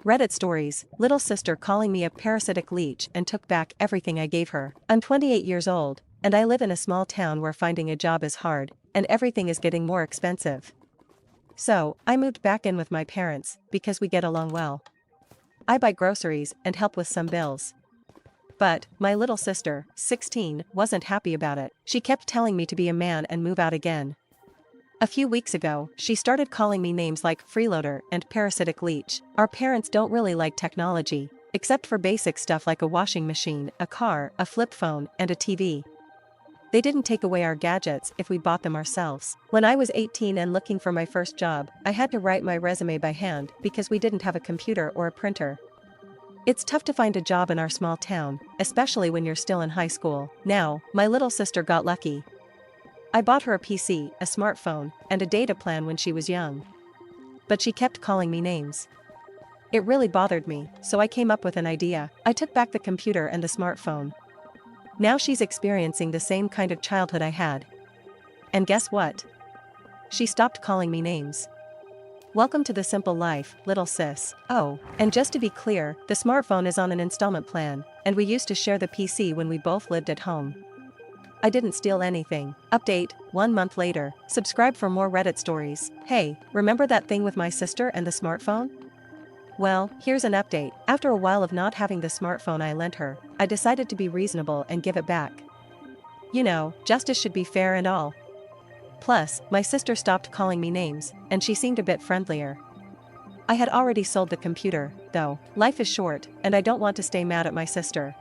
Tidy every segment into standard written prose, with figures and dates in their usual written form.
Reddit stories, little sister calling me a parasitic leech and took back everything I gave her. I'm 28 years old, and I live in a small town where finding a job is hard, and everything is getting more expensive. So, I moved back in with my parents, because we get along well. I buy groceries and help with some bills. But, my little sister, 16, wasn't happy about it. She kept telling me to be a man and move out again. A few weeks ago, she started calling me names like freeloader and parasitic leech. Our parents don't really like technology, except for basic stuff like a washing machine, a car, a flip phone, and a TV. They didn't take away our gadgets if we bought them ourselves. When I was 18 and looking for my first job, I had to write my resume by hand because we didn't have a computer or a printer. It's tough to find a job in our small town, especially when you're still in high school. Now, my little sister got lucky. I bought her a PC, a smartphone, and a data plan when she was young. But she kept calling me names. It really bothered me, so I came up with an idea. I took back the computer and the smartphone. Now she's experiencing the same kind of childhood I had. And guess what? She stopped calling me names. Welcome to the simple life, little sis. Oh, and just to be clear, the smartphone is on an installment plan, and we used to share the PC when we both lived at home. I didn't steal anything. Update, 1 month later. Subscribe for more Reddit stories. Hey, remember that thing with my sister and the smartphone? Well, here's an update. After a while of not having the smartphone I lent her, I decided to be reasonable and give it back. You know, justice should be fair and all. Plus, my sister stopped calling me names, and she seemed a bit friendlier. I had already sold the computer, though. Life is short, and I don't want to stay mad at my sister.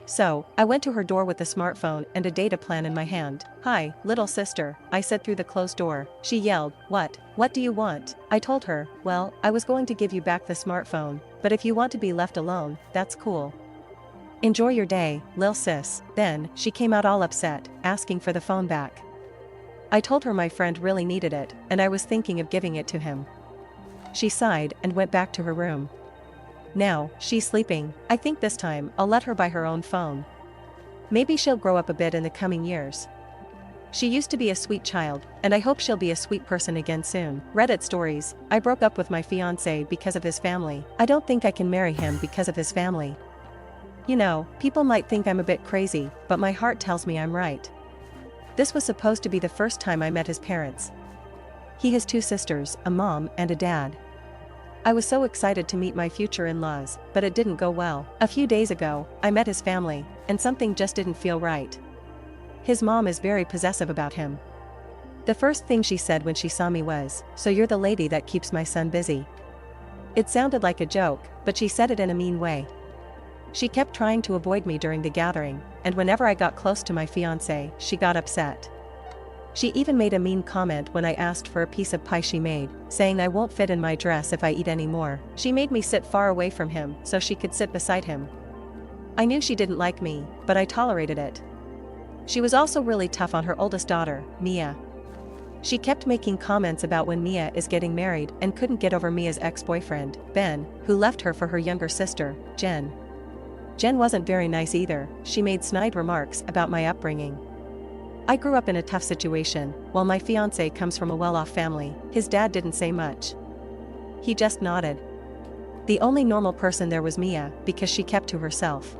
So, I went to her door with the smartphone and a data plan in my hand. "Hi, little sister," I said through the closed door. She yelled, "What? What do you want?" I told her, "Well, I was going to give you back the smartphone, but if you want to be left alone, that's cool. Enjoy your day, lil sis." Then, she came out all upset, asking for the phone back. I told her my friend really needed it, and I was thinking of giving it to him. She sighed and went back to her room. Now, she's sleeping. I think this time, I'll let her buy her own phone. Maybe she'll grow up a bit in the coming years. She used to be a sweet child, and I hope she'll be a sweet person again soon. Reddit stories, I broke up with my fiancé because of his family. I don't think I can marry him because of his family. You know, people might think I'm a bit crazy, but my heart tells me I'm right. This was supposed to be the first time I met his parents. He has 2 sisters, a mom and a dad. I was so excited to meet my future in-laws, but it didn't go well. A few days ago, I met his family, and something just didn't feel right. His mom is very possessive about him. The first thing she said when she saw me was, "So you're the lady that keeps my son busy." It sounded like a joke, but she said it in a mean way. She kept trying to avoid me during the gathering, and whenever I got close to my fiancé, she got upset. She even made a mean comment when I asked for a piece of pie she made, saying I won't fit in my dress if I eat any more. She made me sit far away from him so she could sit beside him. I knew she didn't like me, but I tolerated it. She was also really tough on her oldest daughter, Mia. She kept making comments about when Mia is getting married and couldn't get over Mia's ex-boyfriend, Ben, who left her for her younger sister, Jen. Jen wasn't very nice either. She made snide remarks about my upbringing. I grew up in a tough situation, while my fiancé comes from a well-off family. His dad didn't say much. He just nodded. The only normal person there was Mia, because she kept to herself.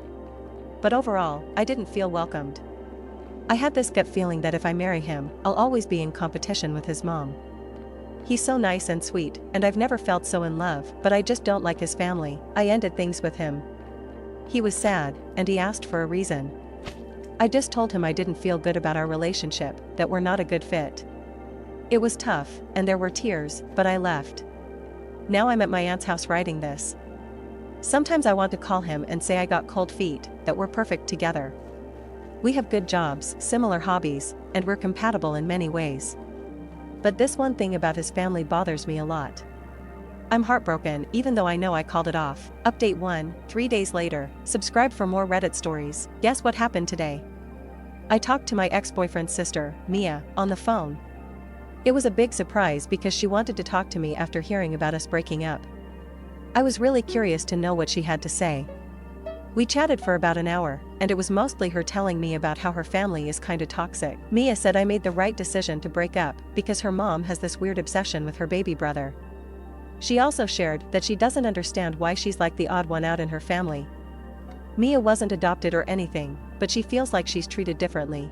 But overall, I didn't feel welcomed. I had this gut feeling that if I marry him, I'll always be in competition with his mom. He's so nice and sweet, and I've never felt so in love, but I just don't like his family. I ended things with him. He was sad, and he asked for a reason. I just told him I didn't feel good about our relationship, that we're not a good fit. It was tough, and there were tears, but I left. Now I'm at my aunt's house writing this. Sometimes I want to call him and say I got cold feet, that we're perfect together. We have good jobs, similar hobbies, and we're compatible in many ways. But this one thing about his family bothers me a lot. I'm heartbroken even though I know I called it off. Update 1, 3 days later. Subscribe for more Reddit stories. Guess what happened today? I talked to my ex-boyfriend's sister, Mia, on the phone. It was a big surprise because she wanted to talk to me after hearing about us breaking up. I was really curious to know what she had to say. We chatted for about an hour, and it was mostly her telling me about how her family is kinda toxic. Mia said I made the right decision to break up because her mom has this weird obsession with her baby brother. She also shared that she doesn't understand why she's like the odd one out in her family. Mia wasn't adopted or anything, but she feels like she's treated differently.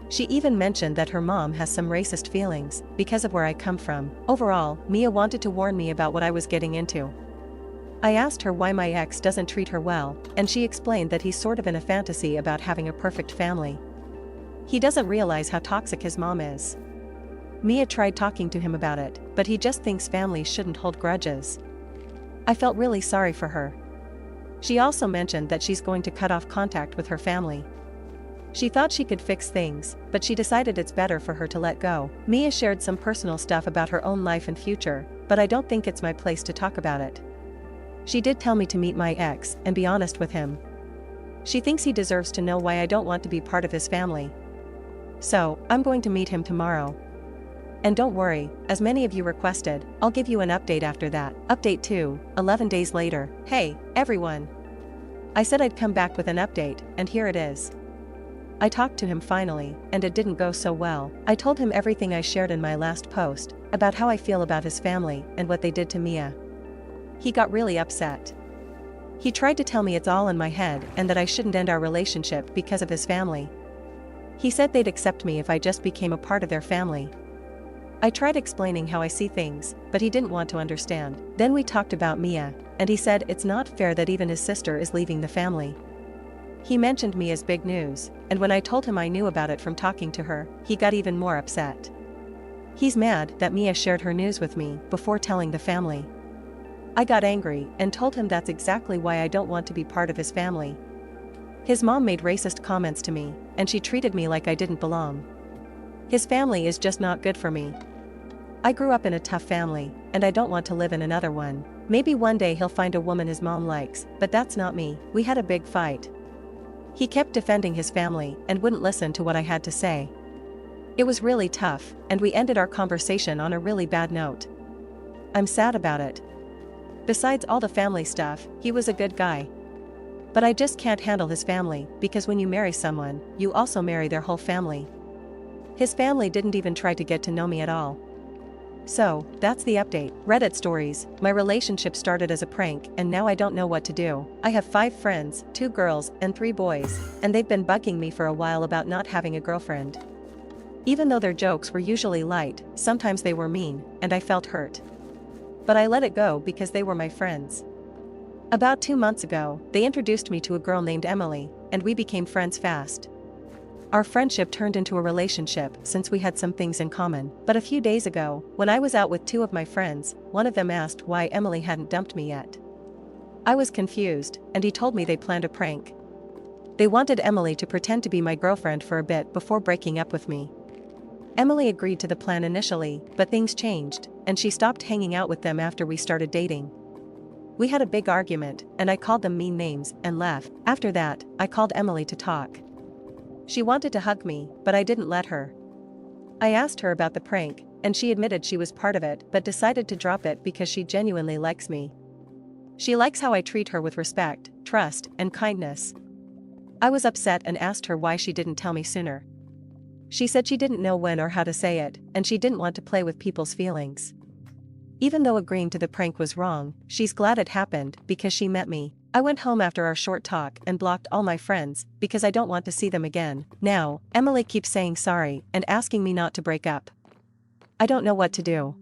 She even mentioned that her mom has some racist feelings because of where I come from. Overall, Mia wanted to warn me about what I was getting into. I asked her why my ex doesn't treat her well, and she explained that he's sort of in a fantasy about having a perfect family. He doesn't realize how toxic his mom is. Mia tried talking to him about it, but he just thinks families shouldn't hold grudges. I felt really sorry for her. She also mentioned that she's going to cut off contact with her family. She thought she could fix things, but she decided it's better for her to let go. Mia shared some personal stuff about her own life and future, but I don't think it's my place to talk about it. She did tell me to meet my ex and be honest with him. She thinks he deserves to know why I don't want to be part of his family. So, I'm going to meet him tomorrow. And don't worry, as many of you requested, I'll give you an update after that. Update 2, 11 days later. Hey, everyone! I said I'd come back with an update, and here it is. I talked to him finally, and it didn't go so well. I told him everything I shared in my last post, about how I feel about his family and what they did to Mia. He got really upset. He tried to tell me it's all in my head and that I shouldn't end our relationship because of his family. He said they'd accept me if I just became a part of their family. I tried explaining how I see things, but he didn't want to understand. Then we talked about Mia, and he said it's not fair that even his sister is leaving the family. He mentioned Mia's big news, and when I told him I knew about it from talking to her, he got even more upset. He's mad that Mia shared her news with me before telling the family. I got angry and told him that's exactly why I don't want to be part of his family. His mom made racist comments to me, and she treated me like I didn't belong. His family is just not good for me. I grew up in a tough family, and I don't want to live in another one. Maybe one day he'll find a woman his mom likes, but that's not me. We had a big fight. He kept defending his family and wouldn't listen to what I had to say. It was really tough, and we ended our conversation on a really bad note. I'm sad about it. Besides all the family stuff, he was a good guy. But I just can't handle his family, because when you marry someone, you also marry their whole family. His family didn't even try to get to know me at all. So, that's the update. Reddit stories. My relationship started as a prank and now I don't know what to do. I have 5 friends, 2 girls and 3 boys, and they've been bugging me for a while about not having a girlfriend. Even though their jokes were usually light, sometimes they were mean, and I felt hurt. But I let it go because they were my friends. About 2 months ago, they introduced me to a girl named Emily, and we became friends fast. Our friendship turned into a relationship since we had some things in common. But a few days ago, when I was out with 2 of my friends, one of them asked why Emily hadn't dumped me yet. I was confused, and he told me they planned a prank. They wanted Emily to pretend to be my girlfriend for a bit before breaking up with me. Emily agreed to the plan initially, but things changed, and she stopped hanging out with them after we started dating. We had a big argument, and I called them mean names and left. After that, I called Emily to talk. She wanted to hug me, but I didn't let her. I asked her about the prank, and she admitted she was part of it but decided to drop it because she genuinely likes me. She likes how I treat her with respect, trust, and kindness. I was upset and asked her why she didn't tell me sooner. She said she didn't know when or how to say it, and she didn't want to play with people's feelings. Even though agreeing to the prank was wrong, she's glad it happened because she met me. I went home after our short talk and blocked all my friends because I don't want to see them again. Now, Emily keeps saying sorry and asking me not to break up. I don't know what to do.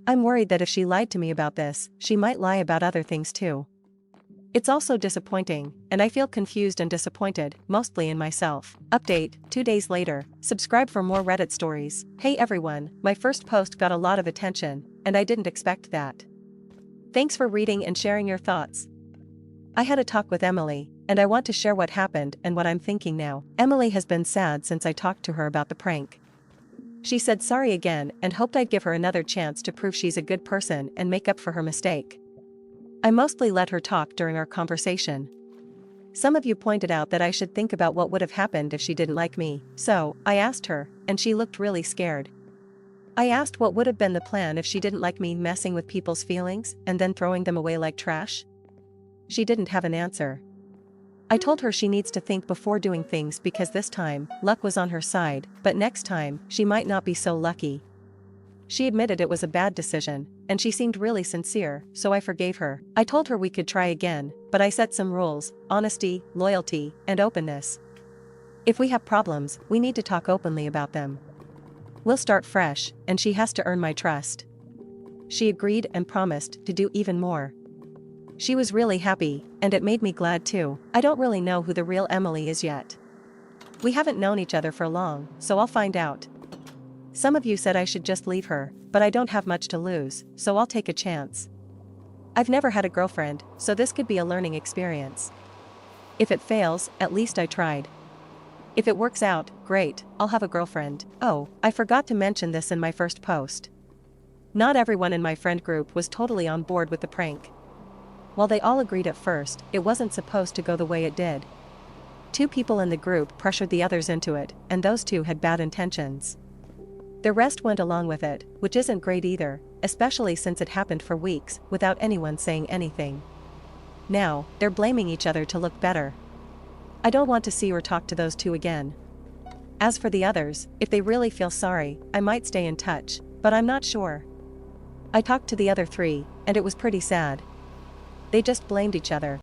I'm worried that if she lied to me about this, she might lie about other things too. It's also disappointing, and I feel confused and disappointed, mostly in myself. Update, 2 days later. Subscribe for more Reddit stories. Hey everyone, my first post got a lot of attention, and I didn't expect that. Thanks for reading and sharing your thoughts. I had a talk with Emily, and I want to share what happened and what I'm thinking now. Emily has been sad since I talked to her about the prank. She said sorry again and hoped I'd give her another chance to prove she's a good person and make up for her mistake. I mostly let her talk during our conversation. Some of you pointed out that I should think about what would have happened if she didn't like me, so I asked her, and she looked really scared. I asked what would have been the plan if she didn't like me messing with people's feelings and then throwing them away like trash. She didn't have an answer. I told her she needs to think before doing things because this time, luck was on her side, but next time, she might not be so lucky. She admitted it was a bad decision, and she seemed really sincere, so I forgave her. I told her we could try again, but I set some rules: honesty, loyalty, and openness. If we have problems, we need to talk openly about them. We'll start fresh, and she has to earn my trust. She agreed and promised to do even more. She was really happy, and it made me glad too. I don't really know who the real Emily is yet. We haven't known each other for long, so I'll find out. Some of you said I should just leave her, but I don't have much to lose, so I'll take a chance. I've never had a girlfriend, so this could be a learning experience. If it fails, at least I tried. If it works out, great, I'll have a girlfriend. Oh, I forgot to mention this in my first post. Not everyone in my friend group was totally on board with the prank. While they all agreed at first, it wasn't supposed to go the way it did. 2 people in the group pressured the others into it, and those 2 had bad intentions. The rest went along with it, which isn't great either, especially since it happened for weeks without anyone saying anything. Now, they're blaming each other to look better. I don't want to see or talk to those 2 again. As for the others, if they really feel sorry, I might stay in touch, but I'm not sure. I talked to the other 3, and it was pretty sad. They just blamed each other.